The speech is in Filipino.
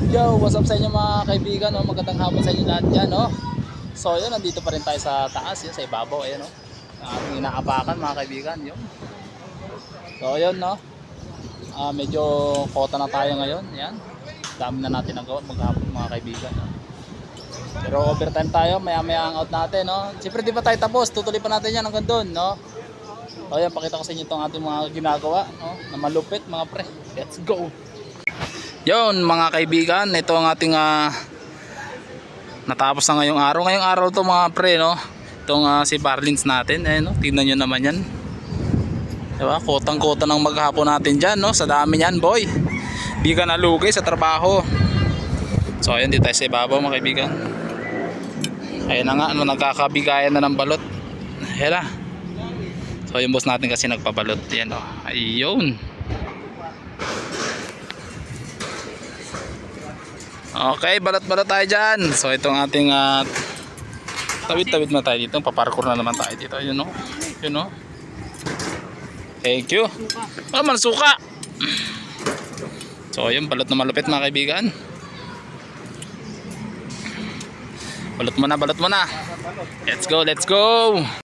Yo, what's up sa inyo mga kaibigan, no? Magandang hapon sa inyo lahat dyan, no? So yun, nandito pa rin tayo sa taas, yun, sa ibabaw, ayan, no? Ang ating inaapakan mga kaibigan, yun. So yun, no? Medyo kota na tayo ngayon, yan. Dami na natin nagawa maghapon mga kaibigan, no? Pero overtime tayo, maya maya ang out natin, no? Siyempre di pa tayo tapos, tutuloy pa natin yan hanggang doon, no? So yan, pakita ko sa inyo itong ating mga ginagawa, no? Na malupit mga pre. Let's go! Yon mga kaibigan, ito ang ating natapos na ngayong araw. Ngayong araw to mga pre, no? Itong si Barlins natin, no? Tingnan nyo naman yan. Diba? Kotang-kota ng maghapon natin dyan, no? Sa dami yan, boy. Di ka nalugay sa trabaho. So ayun, dito tayo sa ibabaw mga kaibigan. Ayun na nga, no? Nagkakabigayan na ng balot. Ayan na. So yung boss natin kasi nagpabalot. Yan, no? Ayun. Okay, balot-balot tayo dyan. So itong ating tawid-tawid na tayo dito. Paparkour na naman tayo dito. Yun o. Yun o. Thank you. Oh, mansuka. So yun, balot na malupit mga kaibigan. Balot mo na, balot mo na. Let's go, let's go.